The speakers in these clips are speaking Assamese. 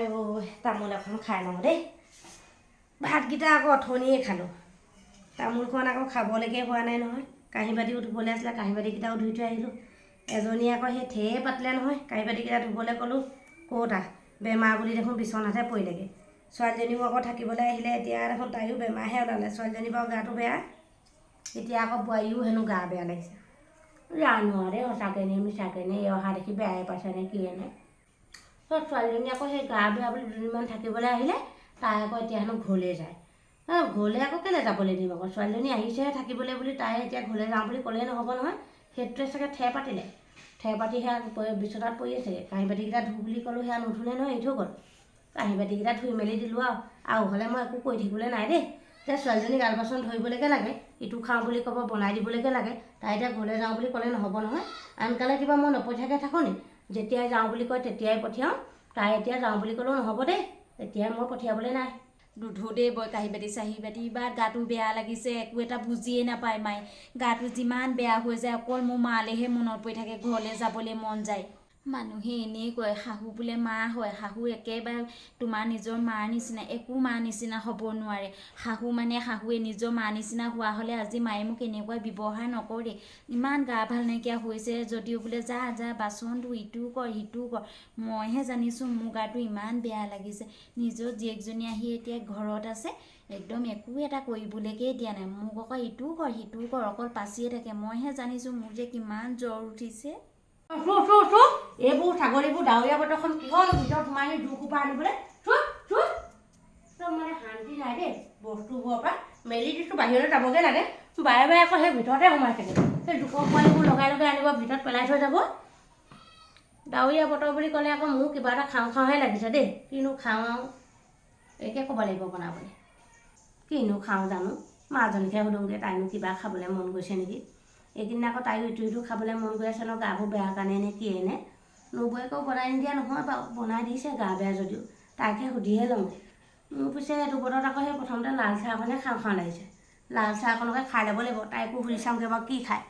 আইও তামোল এখন খাই লওঁ দেই ভাতকেইটা আকৌ অথনিয়ে খালোঁ তামোলখন আকৌ খাবলৈকে হোৱা নাই নহয় কাঁহী বাতিও ধুবলৈ আছিলে কাঁহী বাতিকেইটাও ধুই থৈ আহিলোঁ এজনীয়ে আকৌ সেই ঢেৰ পাতিলে নহয় কাঁহী বাতিকেইটা ধুবলৈ ক'লোঁ ক'তা বেমাৰ বুলি দেখোন বিচনাতহে পৰিলেগৈ ছোৱালীজনীও আকৌ থাকিবলৈ আহিলে এতিয়া দেখোন তাইও বেমাৰহে ওলালে ছোৱালীজনী বাৰু গাটো বেয়া এতিয়া আকৌ বোৱাৰীও হেনো গা বেয়া লাগিছে জানো আৰু দেই সঁচাকৈ নে মিছাকৈ নে এই অহা দেখি বেয়াই পাইছে নে কিয়ে নে ছোৱালীজনী আকৌ সেই গা বেয়া বুলি দুদিনমান থাকিবলৈ আহিলে তাই আকৌ এতিয়া হেনো ঘৰলৈ যায় ঘৰলৈ আকৌ কেলৈ যাবলৈ দিম আকৌ ছোৱালীজনী আহিছেহে থাকিবলৈ বুলি তাই এতিয়া ঘৰলৈ যাওঁ বুলি ক'লেই নহ'ব নহয় সেইটোৱে চাগে ঠেৰ পাতিলে ঠেৰ পাতি সেয়া বিচনাত পৰি আছে কাঁহী বাতিকেইটা ধুওঁ বুলি ক'লোঁ সেয়া নুধুলে নহয় এৰি থৈ গ'ল কাঁহী বাতিকেইটা ধুই মেলি দিলোঁ আৰু হ'লে মই একো কৰি থাকিবলৈ নাই দেই এতিয়া ছোৱালীজনী গাল বাচন ধৰিবলৈকে লাগে ইটো খাওঁ বুলি ক'ব বনাই দিবলৈকে লাগে তাই এতিয়া ঘৰলৈ যাওঁ বুলি ক'লে নহ'ব নহয় আনকালে কিবা মই নপঠিয়াকৈ থাকোঁ নি যেতিয়াই যাওঁ বুলি কয় তেতিয়াই পঠিয়াওঁ তাই এতিয়া যাওঁ বুলি ক'লেও নহ'ব দেই তেতিয়াই মই পঠিয়াবলৈ নাই দুধো দেই বই কাঁহী বাতি চাহি বাতি বা গাটো বেয়া লাগিছে একো এটা বুজিয়ে নাপায় মায়ে গাটো যিমান বেয়া হৈ যায় অকল মোৰ মালেহে মনত পৰি থাকে ঘৰলৈ যাবলৈ মন যায় মানুহে এনেই কয় শাহু বোলে মা হয় শাহু একেবাৰে তোমাৰ নিজৰ মাৰ নিচিনা একো মাৰ নিচিনা হ'ব নোৱাৰে শাহু মানে শাহুৱে নিজৰ মাৰ নিচিনা হোৱা হ'লে আজি মায়ে মোক এনেকুৱা ব্যৱহাৰ নকৰে ইমান গা ভাল নাইকিয়া হৈছে যদিও বোলে যা যা বাচন ধুই ইটো কৰ সিটো কৰ মইহে জানিছোঁ মোৰ গাটো ইমান বেয়া লাগিছে নিজৰ জীয়েকজনী আহি এতিয়া ঘৰত আছে একদম একো এটা কৰিবলৈকে দিয়া নাই মোক আকৌ ইটো কৰ সিটো কৰ অকল পাচিয়ে থাকে মইহে জানিছোঁ মোৰ যে কিমান জ্বৰ উঠিছে এইবোৰ ছাগলীবোৰ ডাৱৰীয়া বতৰখন কিহৰ ভিতৰত সোমাই আহি জোৰসোপা আনিবলৈ মানে শান্তি নাই দেই বস্তুবোৰৰ পৰা মেলি দিছোঁ বাহিৰলৈ যাবগৈ লাগে বাৰে বাৰে আকৌ সেই ভিতৰতে সোমাই থাকে সেই জোকৰ পোৱালিবোৰ লগাই লগাই আনিব ভিতৰত পেলাই থৈ যাব ডাৱৰীয়া বতৰ বুলি ক'লে আকৌ মোৰ কিবা এটা খাওঁ খাওঁহে লাগিছে দেই কিনো খাওঁ আৰু একে ক'ব লাগিব বনাবলৈ কিনো খাওঁ জানো মাজনীকে সোধোগৈ তাইনো কিবা খাবলৈ মন গৈছে নেকি এইকেইদিন আকৌ তাইও ইটো সিটো খাবলৈ মন গৈ আছে ন গাবোৰ বেয়া কাৰণে নে কিয়ে নে নবৌৱেকেও বনাই নিদিয়া নহয় বাৰু বনাই দিছে গা বেয়া যদিও তাইকে সুধিহে লওঁ মোৰ পিছে এইটো বতৰত আকৌ সেই প্ৰথমতে লাল চাহকণে খাওঁ খাওঁ লাগিছে লাল চাহ অকণকে খাই ল'ব লাগিব তাইকো সুধি চাওঁগৈ বাৰু কি খায়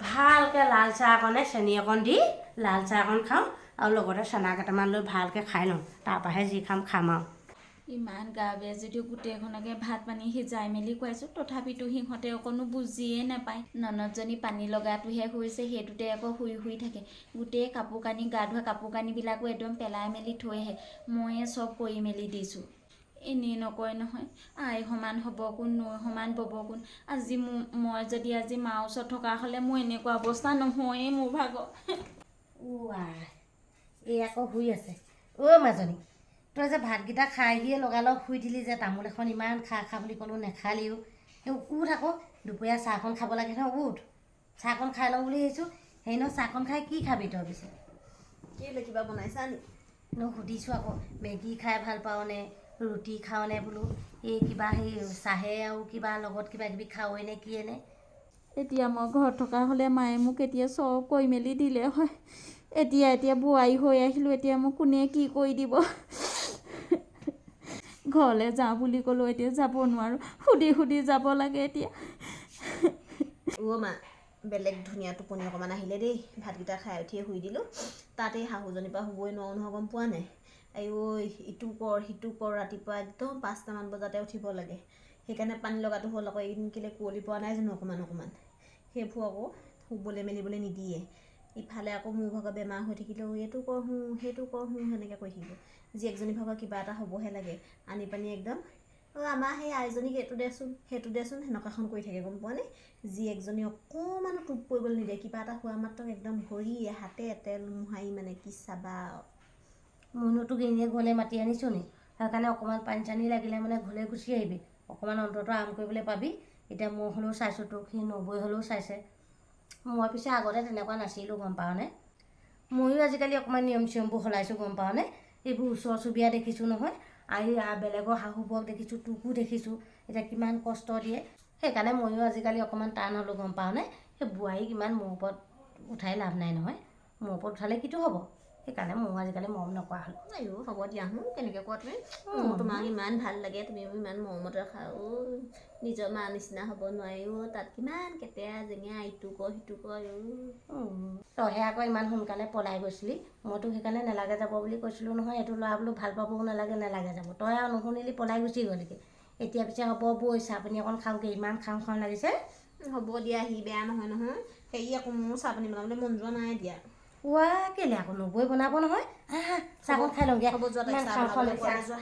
ভালকৈ লাল চাহ অকণে চেনি অকণ দি লাল চাহ অকণ খাওঁ আৰু লগতে চানা কেইটামান লৈ ভালকৈ খাই লওঁ তাৰপৰাহে যি খাম আৰু ইমান গা বেয়া যদিও গোটেইখনকে ভাত পানী সিজাই মেলি খুৱাইছোঁ তথাপিতো সিহঁতে অকণো বুজিয়ে নাপায় ননদজনী পানী লগাটোহে হৈছে সেইটোতে আকৌ শুই শুই থাকে গোটেই কাপোৰ কানি গা ধোৱা কাপোৰ কানিবিলাকো একদম পেলাই মেলি থৈ আহে ময়ে চব কৰি মেলি দিছোঁ এনেই নকয় নহয় আই সমান হ'ব কোন নৈ সমান বব কোন আজি মই যদি আজি মাৰ ওচৰত থকা হ'লে মোৰ এনেকুৱা অৱস্থা নহয়েই মোৰ ভাগৰ এই আকৌ শুই আছে মাজনী তই যে ভাতকেইটা খাই দিয়ে লগালগ শুই দিলি যে তামোল এখন ইমান খা বুলি ক'লোঁ নেখালিও সেই উঠ আকৌ দুপৰীয়া চাহকণ খাব লাগে নহয় উঠ চাহকণ খাই লওঁ বুলি আহিছোঁ সেই ন চাহকণ খাই কি খাবি তই পিছে কেলৈ কিবা বনাইছা নি সুধিছোঁ আকৌ মেগী খাই ভাল পাওঁনে ৰুটি খাওঁনে বোলো এই কিবা সেই চাহে আৰু কিবা লগত কিবা কিবি খাওঁৱে নে কিয়ে নে এতিয়া মই ঘৰত থকা হ'লে মায়ে মোক এতিয়া চব কৰি মেলি দিলে হয় এতিয়া বোৱাৰী হৈ আহিলোঁ এতিয়া মোক কোনে কি কৰি দিব ঘৰলৈ যাওঁ বুলি ক'লেও এতিয়া যাব নোৱাৰোঁ সুধি যাব লাগে এতিয়া মা বেলেগ ধুনীয়া টোপনি অকণমান আহিলে দেই ভাতকেইটা খাই উঠিয়ে শুই দিলোঁ তাতে শাহুজনীৰ পৰা শুবই নোৱাৰোঁ নহয় গম পোৱা নাই ঐ ইটো কৰ সিটো কৰ ৰাতিপুৱা একদম 5টামান বজাতে উঠিব লাগে সেইকাৰণে পানী লগাটো হ'ল আকৌ এইদিন কেলৈ কুঁৱলী পৰা নাই জানো অকণমান সেইবোৰ আকৌ শুবলৈ মেলিবলৈ নিদিয়ে ইফালে আকৌ মোৰ ভাগৰ বেমাৰ হৈ থাকিলেও এইটো কৰ সেইটো কৰ সেনেকৈ কৈ থাকিব জীয়েকজনী ভাগৰ কিবা এটা হ'বহে লাগে আনি পানি একদম আমাৰ সেই আইজনীক এইটো দেচোন সেইটো দেচোন সেনেকুৱাখন কৰি থাকে গম পোৱা নে জীয়েকজনী অকণমানো টোপ কৰিবলৈ নিদিয়ে কিবা এটা হোৱা মাত্ৰক একদম ভৰিয়ে হাতে তেল মোহাৰি মানে কি চাবা মনুটোক এনেই ঘৰলৈ মাতি আনিছোঁ নি সেইকাৰণে অকণমান পানী চানী লাগিলে মানে ঘৰলৈ গুচি আহিবি অকণমান অন্ততঃ আৰাম কৰিবলৈ পাবি এতিয়া মই হ'লেও চাইছোঁ তোক সি নবৈ হ'লেও চাইছে মই পিছে আগতে তেনেকুৱা নাছিলোঁ গম পাৱনে ময়ো আজিকালি অকণমান নিয়ম চিয়মবোৰ সলাইছোঁ গম পাৱনে এইবোৰ ওচৰ চুবুৰীয়া দেখিছোঁ নহয় আৰু বেলেগৰ শাহুবোৰক দেখিছোঁ তোকো দেখিছোঁ এতিয়া কিমান কষ্ট দিয়ে সেইকাৰণে ময়ো আজিকালি অকণমান টান হ'লোঁ গম পাৱনে সেই বোৱাৰীক ইমান মোৰ ওপৰত উঠাই লাভ নাই নহয় মোৰ ওপৰত উঠালে কিটো হ'ব সেইকাৰণে মোৰ আজিকালি মৰম নকৰা হ'ল। আইও হ'ব দিয়া কেনেকৈ কোৱা তুমি তোমাক ইমান ভাল লাগে তুমি ইমান মৰমত ৰাখা নিজৰ মা নিচিনা হ'ব নোৱাৰিও তাত কিমান কেতেৰা জেঙা ইটো ক সিটো কয় তইহে আকৌ ইমান সোনকালে পলাই গৈছিলি, মইতো সেইকাৰণে নেলাগে যাব বুলি কৈছিলোঁ নহয়। এইটো ল'ৰা বোলো ভাল পাবও নেলাগে যাব, তই আৰু নুশুনিলি পলাই গুচি গ'লিগৈ। এতিয়া পিছে হ'ব বৈ চাহ পানী অকণ খাওঁগৈ, ইমান খাওঁ লাগিছে। হ'ব দিয়া সি বেয়া নহয় হেৰি আকৌ মোৰ চাহ পানী বনাবলৈ মন যোৱা নাই দিয়া। ওৱা কেলে আকৌ নবৈ বনাব নহয়। হা চাহকণ খাই লওঁগৈ। হ'ব যোৱা তাইক চাহ বনাবলৈ কোৱা যোৱা।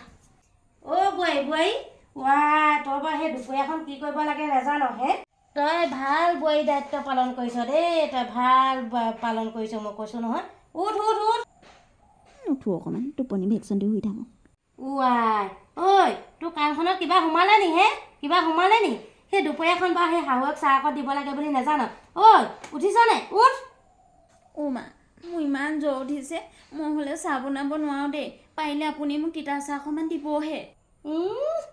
অ' বোৱাৰী ৱা তই বাৰু সেই দুপৰীয়াখন কি কৰিব লাগে নাজান হে। তই ভাল বোৱাৰী দায়িত্ব পালন কৰিছ দেই, তই ভাল পালন কৰিছ মই কৈছোঁ নহয়। উঠ উঠো অকণমান টোপনি ভেকচিন দি শুই থাকোঁ। ৱাই ঐ তোৰ কাণখনত কিবা সোমালে নি হে? কিবা সোমালে নি? সেই দুপৰীয়াখন বাৰু সেই শাহুৱেক চাহ অকণ দিব লাগে বুলি নাজান? ঐ উঠিছনে? উঠ। মা মোৰ ইমান জ্বৰ উঠিছে, মই হ'লে চাহ বনাব নোৱাৰোঁ দেই। পাৰিলে আপুনি মোক তিতা চাহ অকণমান দিবহে।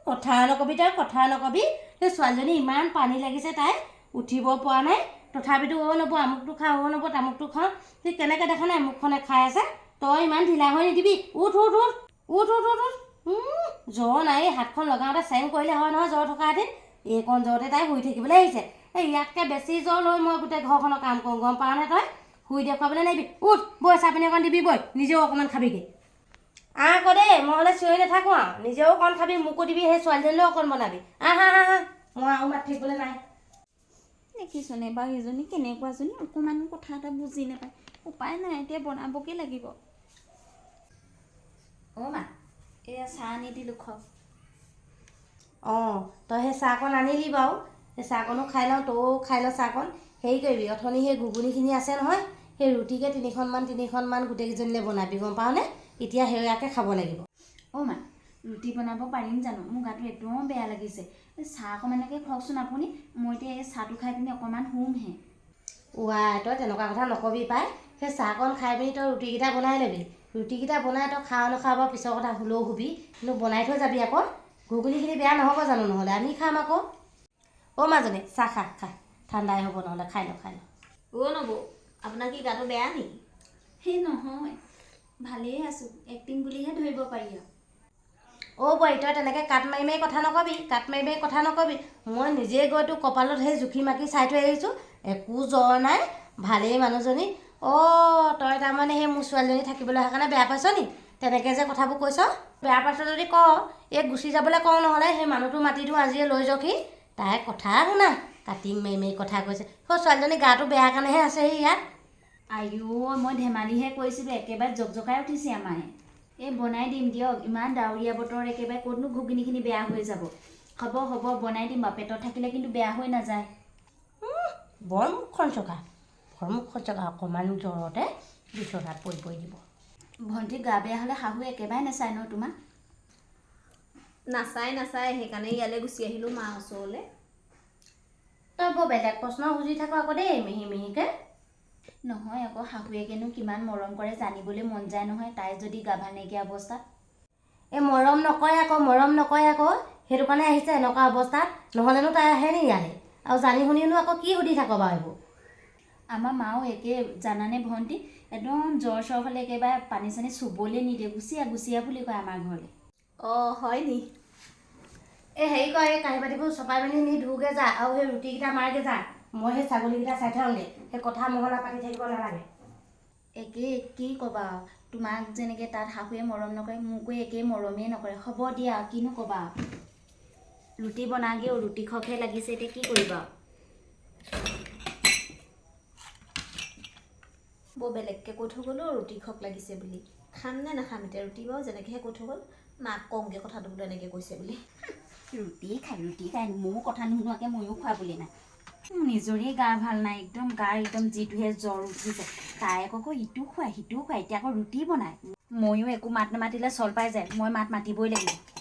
কথা নকবি তই, কথা নকবি। সেই ছোৱালীজনী ইমান পানী লাগিছে, তাই উঠিব পৰা নাই। তথাপিতো নব আমুকটো খাওঁ নব তামুকটো খাওঁ। সি কেনেকৈ দেখা নাই মুখখনে খাই আছে। তই ইমান ঢিলা হৈ নিদিবি। উঠ জ্বৰ নাই, হাতখন লগাওঁতে চেং কৰিলে হয় নহয় জ্বৰ থকা হেঁতেন। এইকণ জ্বৰতে তাই শুই থাকিবলৈ আহিছে। ইয়াতকৈ বেছি জ্বৰ লৈ মই গোটেই ঘৰখনৰ কাম কৰোঁ, গম পাওঁ নে তই? শুই দেখুৱাবলৈ নাহিবি। উঠ বৈ চাহ পানী অকণ দিবি বৈ, নিজেও অকণমান খাবিগৈ। আকৌ দেই মই হ'লে চিঞৰি নাথাকোঁ আৰু, নিজেও অকণ খাবি, মোকো দিবি, সেই ছোৱালীজনীলৈও অকণ বনাবি। হা মই আৰু মাত থাকিবলৈ নাই। দেখিছনে বাৰু এইজনী কেনেকুৱাজনী, অকণমান কথা এটা বুজি নাপায়। উপায় নাই এতিয়া বনাবগৈ লাগিব। মা এয়া চাহ আনি দিলোঁ খাওক। তই সেই চাহকণ আনিলি বাৰু, সেই চাহকণো খাই লওঁ, তইও খাই ল চাহকণ। হেৰি কৰিবি অথনি সেই ঘুগুনিখিনি আছে নহয়, সেই ৰুটিকে তিনিখনমান গোটেইকেইজনীলৈ বনাবি, গম পাৱনে? এতিয়া সেয়াকে খাব লাগিব। মা ৰুটি বনাব পাৰিম জানো? মোৰ গাটো একদম বেয়া লাগিছে। এই চাহ অকণমানকে খুৱাওকচোন আপুনি, মই এতিয়া এই চাহটো খাই পিনি অকণমান শুমহে। তই তেনেকুৱা কথা নকবি পাই। সেই চাহকণ খাই পিনি তই ৰুটিকেইটা বনাই ল'বি। ৰুটিকেইটা বনাই তই খাওঁ নাখাওঁ বাৰু পিছৰ কথা, হ'লেও শুবি, কিন্তু বনাই থৈ যাবি আকৌ। ঘুগুনিখিনি বেয়া নহ'ব জানো? নহ'লে আমি খাম আকৌ। মাজনী চাহ খা ঠাণ্ডাই হ'ব, নহ'লে খাই ল। নবৌ আপোনাৰ কি গাটো বেয়া নেকি? সেই নহয়, ভালেই আছোঁ, এক্টিং বুলিহে ধৰিব পাৰি আৰু। বোৱাৰী তই তেনেকৈ কাট মাৰি কথা নকবি। মই নিজে গৈ তোৰ কপালত সেই জুখি মাখি চাই থৈ আহিছোঁ, একো জ্বৰ নাই, ভালেই মানুহজনী। তই তাৰমানে সেই মোৰ ছোৱালীজনী থাকিবলৈ অহাৰ কাৰণে বেয়া পাইছ নি? তেনেকৈ যে কথাবোৰ কৈছ, বেয়া পাইছ যদি ক, এই গুচি যাবলৈ কওঁ, নহ'লে সেই মানুহটো মাতি দিওঁ আজিয়ে লৈ যাওকহি। তাই কথা শুনা, কাটিং মাৰি কথা কৈছে। ছোৱালীজনী গাটো বেয়া কাৰণেহে আছেহি ইয়াত। মই ধেমালিহে কৈছিলোঁ, একেবাৰে জকজকাই উঠিছে আমাৰ। এই বনাই দিম দিয়ক, ইমান ডাৱৰীয়া বতৰ, একেবাৰে ক'তনো ঘুগুনিখিনি বেয়া হৈ যাব। হ'ব বনাই দিম বাৰু, পেটত থাকিলে কিন্তু বেয়া হৈ নাযায়। বৰ মুখখন চকা অকণমান জ্বৰতে বিচনাত পৰি দিব। ভণ্টি গা বেয়া হ'লে শাহুৱে একেবাৰে নাচায় ন তোমাক? নাচায় সেইকাৰণে ইয়ালৈ গুচি আহিলোঁ মাৰ ওচৰলৈ। তই বৰ বেলেগ প্ৰশ্ন সুধি থাক আকৌ দেই, মিহিকৈ। নহয় আকৌ, শাহুৱেকেনো কিমান মৰম কৰে জানিবলৈ মন যায় নহয়, তাই যদি গা ভাল নাইকিয়া অৱস্থাত। মৰম নকৰে আকৌ, সেইটো কাৰণে আহিছে এনেকুৱা অৱস্থাত, নহ'লেনো তাই আহে নি ইয়ালৈ? আৰু জানি শুনিনো আকৌ কি সুধি থাক বাৰু এইবোৰ? আমাৰ মাও একে জানানে ভণ্টি, একদম জ্বৰ হ'লে একেবাৰে পানী চানী চুবলৈ নিদিয়ে, গুচিয়া বুলি কয় আমাৰ ঘৰলৈ। হয় নি? হেৰি কয়, এই কাঁহী বাতিবোৰ চপাই মেলি নি ধুগে যা, আৰু সেই ৰুটিকেইটা মাৰগে যা। মই সেই ছাগলীকেইটা চাই থওঁগে, সেই কথা মহলা পাতি থাকিব নালাগে। একেই কি ক'বা, তোমাক যেনেকৈ তাত শাহুৱে মৰম নকৰে, মোকো একেই মৰমেই নকৰে। হ'ব দিয়া, কিনো ক'বা। ৰুটি বনাগেও, ৰুটি খকহে লাগিছে, এতিয়া কি কৰিবা? বৰ বেলেগকৈ কৈ থৈ গ'লো ৰুটি খক লাগিছে বুলি। খাম নে নাখাম এতিয়া? ৰুটি বাৰু যেনেকৈহে কৈ থৈ গ'ল, মাক কওঁগৈ কথাটো বোলো এনেকৈ কৈছে বুলি। ৰুটি খাই মোৰো কথা নোহোৱাকৈ ময়ো খোৱা বুলি নাই। নিজৰে গা ভাল নাই, একদম যিটোহে জ্বৰ উঠিছে, তাই আকৌ ইটো খুৱাই সিটো খুৱাই, এতিয়া আকৌ ৰুটি বনায়। ময়ো একো মাত নামাতিলে চল পাই যায়, মই মাত মাতিবই লাগিব।